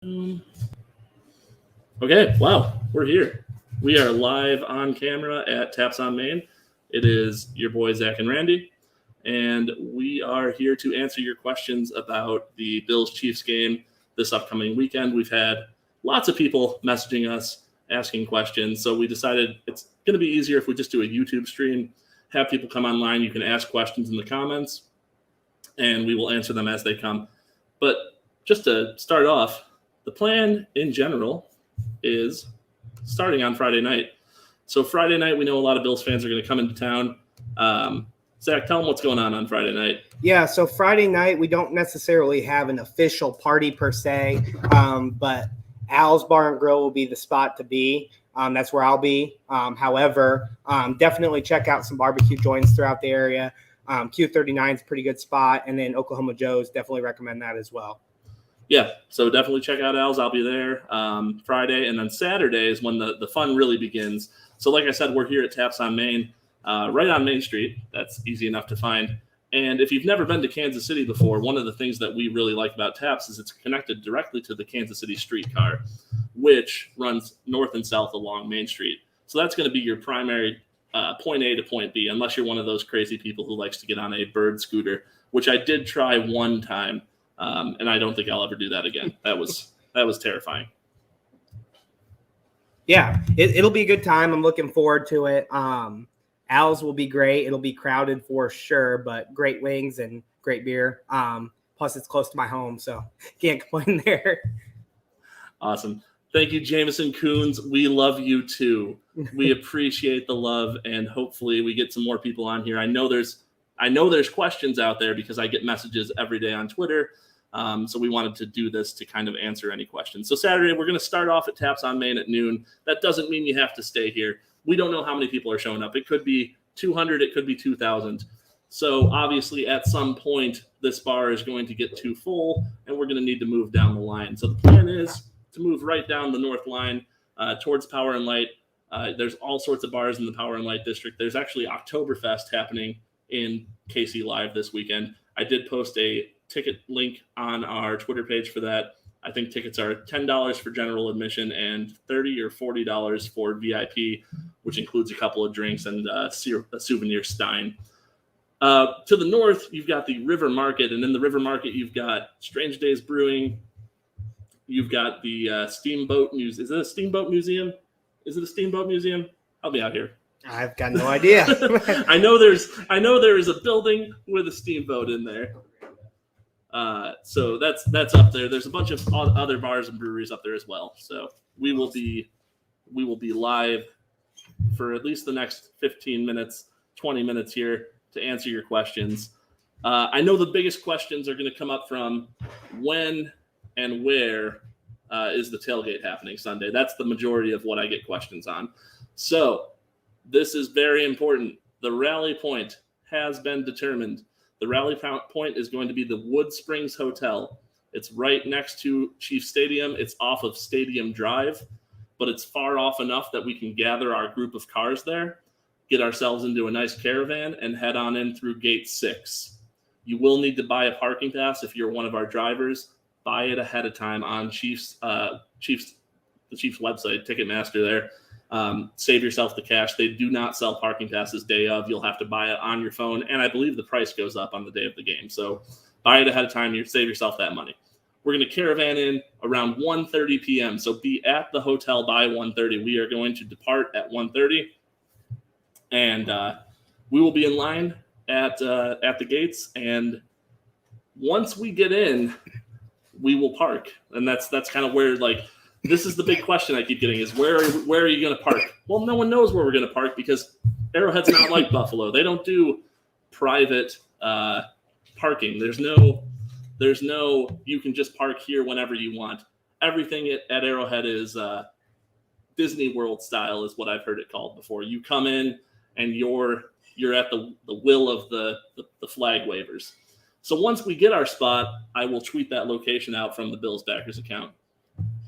Okay, wow, we're here. We are live on camera at Taps on Main. It is your boys, Zach and Randy, and we are here to answer your questions about the Bills-Chiefs game this upcoming weekend. We've had lots of people messaging us, asking questions, so we decided it's going to be easier if we just do a YouTube stream, have people come online. You can ask questions in the comments, and we will answer them as they come. But just to start off, the plan in general is starting on Friday night. So Friday night, we know a lot of Bills fans are going to come into town. Zach, tell them what's going on Friday night. Yeah, so Friday night, we don't necessarily have an official party per se, but Al's Bar and Grill will be the spot to be. That's where I'll be. However, definitely check out some barbecue joints throughout the area. Q39 is a pretty good spot, and then Oklahoma Joe's, definitely recommend that as well. Yeah, so definitely check out Al's. I'll be there Friday, and then Saturday is when the fun really begins. So like I said, we're here at Taps on Main, right on Main Street. That's easy enough to find. And if you've never been to Kansas City before, one of the things that we really like about Taps is it's connected directly to the Kansas City streetcar, which runs north and south along Main Street. So that's going to be your primary point A to point B, unless you're one of those crazy people who likes to get on a bird scooter, which I did try one time. And I don't think I'll ever do that again. That was terrifying. Yeah, it'll be a good time. I'm looking forward to it. Al's will be great. It'll be crowded for sure, but great wings and great beer. Plus, it's close to my home, so can't complain there. Awesome. Thank you, Jameson Coons. We love you too. We appreciate the love, and hopefully we get some more people on here. I know there's questions out there because I get messages every day on Twitter. So we wanted to do this to kind of answer any questions. So Saturday, we're going to start off at Taps on Main at noon. That doesn't mean you have to stay here. We don't know how many people are showing up. It could be 200. It could be 2,000. So obviously at some point, this bar is going to get too full, and we're going to need to move down the line. So the plan is to move right down the north line towards Power and Light. There's all sorts of bars in the Power and Light district. There's actually Oktoberfest happening in KC Live this weekend. I did post a ticket link on our Twitter page for that. I think tickets are $10 for general admission and $30 or $40 for VIP, which includes a couple of drinks and a souvenir stein. To the north, you've got the River Market, and in the River Market, you've got Strange Days Brewing. You've got the Steamboat Museum. Is it a Steamboat Museum? Is it a Steamboat Museum? Help me out here. I've got no idea. I know there is a building with a steamboat in there. So that's up there. There's a bunch of other bars and breweries up there as well. So we will be live for at least the next 15 minutes, 20 minutes here to answer your questions. I know the biggest questions are going to come up from when and where is the tailgate happening Sunday. That's the majority of what I get questions on. So this is very important. The rally point has been determined. The rally point is going to be the Wood Springs Hotel. It's right next to Chief Stadium. It's off of Stadium Drive, but it's far off enough that we can gather our group of cars there, get ourselves into a nice caravan, and head on in through Gate 6. You will need to buy a parking pass if you're one of our drivers. Buy it ahead of time on the Chiefs website, Ticketmaster there. Save yourself the cash. They do not sell parking passes day of. You'll have to buy it on your phone, and I believe the price goes up on the day of the game. So buy it ahead of time. You save yourself that money. We're going to caravan in around 1:30 p.m. So be at the hotel by 1:30. We are going to depart at 1:30, and we will be in line at the gates. And once we get in, we will park, and that's kind of where this is the big question I keep getting is where are you going to park? Well, no one knows where we're going to park because Arrowhead's not like Buffalo. They don't do private parking. There's no you can just park here whenever you want. Everything at Arrowhead is Disney World style is what I've heard it called before. You come in and you're at the will of the flag wavers. So once we get our spot, I will tweet that location out from the Bills Backers account.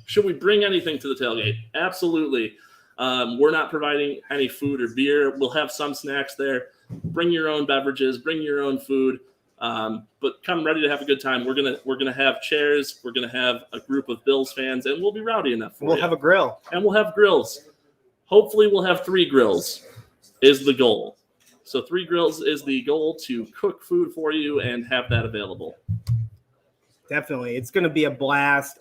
Should we bring anything to the tailgate? Absolutely. We're not providing any food or beer. We'll have some snacks there. Bring your own beverages. Bring your own food. But come ready to have a good time. We're gonna have chairs. We're gonna have a group of Bills fans, and we'll be rowdy enough for you. We'll have a grill. And we'll have grills. Hopefully, we'll have 3 grills. Is the goal. So 3 grills is the goal, to cook food for you and have that available. Definitely, it's going to be a blast.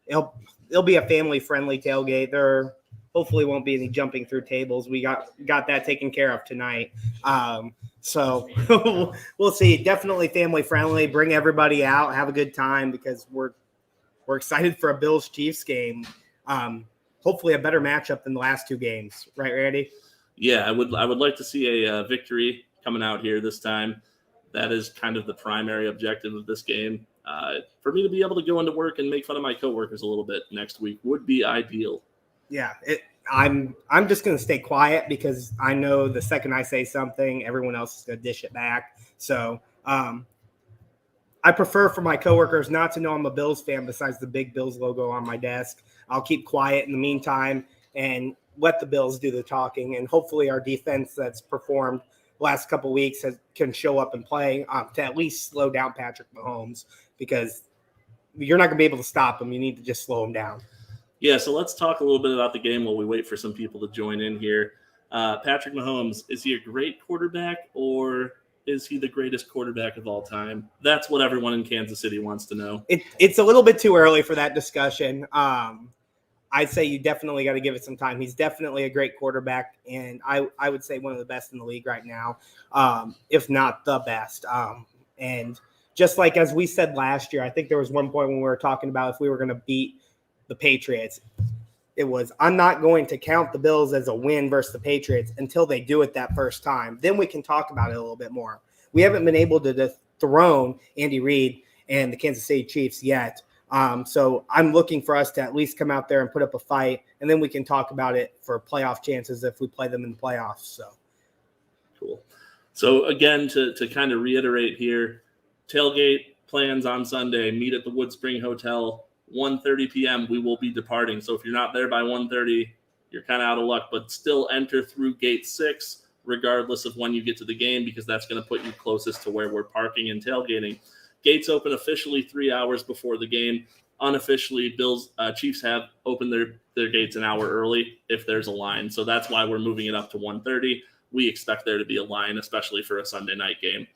It'll be a family-friendly tailgate. There hopefully won't be any jumping through tables. We got that taken care of tonight. So we'll see. Definitely family-friendly. Bring everybody out. Have a good time, because we're excited for a Bills-Chiefs game. Hopefully a better matchup than the last 2 games. Right, Randy? Yeah, I would like to see a victory coming out here this time. That is kind of the primary objective of this game. For me to be able to go into work and make fun of my coworkers a little bit next week would be ideal. Yeah, I'm just going to stay quiet, because I know the second I say something, everyone else is going to dish it back. So I prefer for my coworkers not to know I'm a Bills fan besides the big Bills logo on my desk. I'll keep quiet in the meantime and let the Bills do the talking. And hopefully our defense that's performed the last couple of weeks can show up and play to at least slow down Patrick Mahomes, because you're not going to be able to stop him. You need to just slow him down. Yeah, so let's talk a little bit about the game while we wait for some people to join in here. Patrick Mahomes, is he a great quarterback, or is he the greatest quarterback of all time? That's what everyone in Kansas City wants to know. It's a little bit too early for that discussion. I'd say you definitely got to give it some time. He's definitely a great quarterback, and I would say one of the best in the league right now, if not the best. And just like as we said last year, I think there was one point when we were talking about if we were going to beat the Patriots, it was, I'm not going to count the Bills as a win versus the Patriots until they do it that first time. Then we can talk about it a little bit more. We haven't been able to dethrone Andy Reid and the Kansas City Chiefs yet. So I'm looking for us to at least come out there and put up a fight, and then we can talk about it for playoff chances if we play them in the playoffs. So cool. So again, to kind of reiterate here, tailgate plans on Sunday, meet at the Woodspring Hotel, 1:30 p.m. We will be departing. So if you're not there by 1:30, you're kind of out of luck, but still enter through gate 6, regardless of when you get to the game, because that's going to put you closest to where we're parking and tailgating. Gates open officially 3 hours before the game. Unofficially, Chiefs have opened their gates an hour early if there's a line. So that's why we're moving it up to 1:30. We expect there to be a line, especially for a Sunday night game.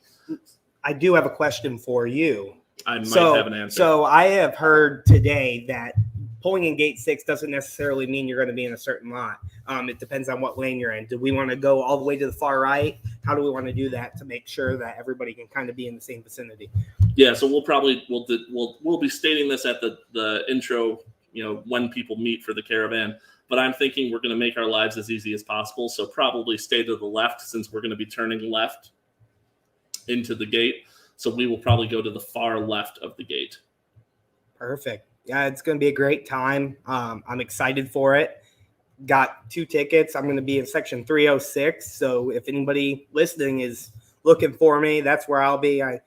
I do have a question for you. I might have an answer. So I have heard today that pulling in gate 6 doesn't necessarily mean you're going to be in a certain lot. It depends on what lane you're in. Do we want to go all the way to the far right? How do we want to do that to make sure that everybody can kind of be in the same vicinity? Yeah, so we'll be stating this at the intro, when people meet for the caravan. But I'm thinking we're going to make our lives as easy as possible. So probably stay to the left, since we're going to be turning left into the gate. So we will probably go to the far left of the gate. Perfect. Yeah, it's going to be a great time. I'm excited for it. Got 2 tickets. I'm going to be in section 306. So if anybody listening is looking for me, that's where I'll be. I'm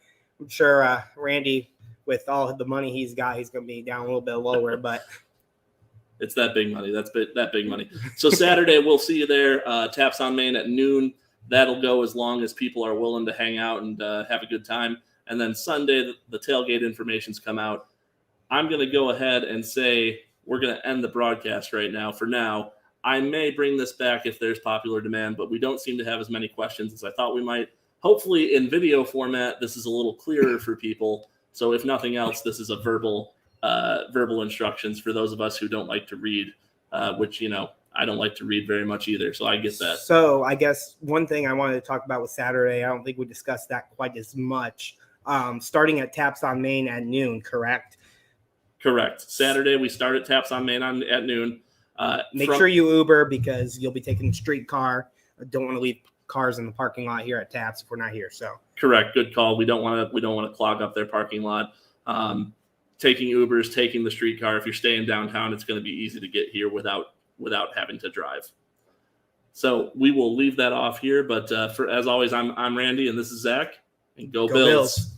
sure Randy, with all the money he's got, he's going to be down a little bit lower, but it's that big money. That's that big money. So Saturday, we'll see you there. Taps on Main at noon. That'll go as long as people are willing to hang out and have a good time. And then Sunday, the tailgate information's come out. I'm going to go ahead and say we're going to end the broadcast right now. For now, I may bring this back if there's popular demand, but we don't seem to have as many questions as I thought we might. Hopefully in video format, this is a little clearer for people. So if nothing else, this is a verbal instructions for those of us who don't like to read, which, I don't like to read very much either. So I get that. So I guess one thing I wanted to talk about with Saturday, I don't think we discussed that quite as much. Starting at Taps on Main at noon, correct? Correct. Saturday, we start at Taps on Main at noon. Make sure you Uber, because you'll be taking the streetcar. I don't want to leave cars in the parking lot here at Taps if we're not here. So correct. Good call. We don't want to clog up their parking lot. Taking Ubers, taking the streetcar. If you're staying downtown, it's going to be easy to get here without having to drive. So we will leave that off here. But as always, I'm Randy, and this is Zach. And go Bills.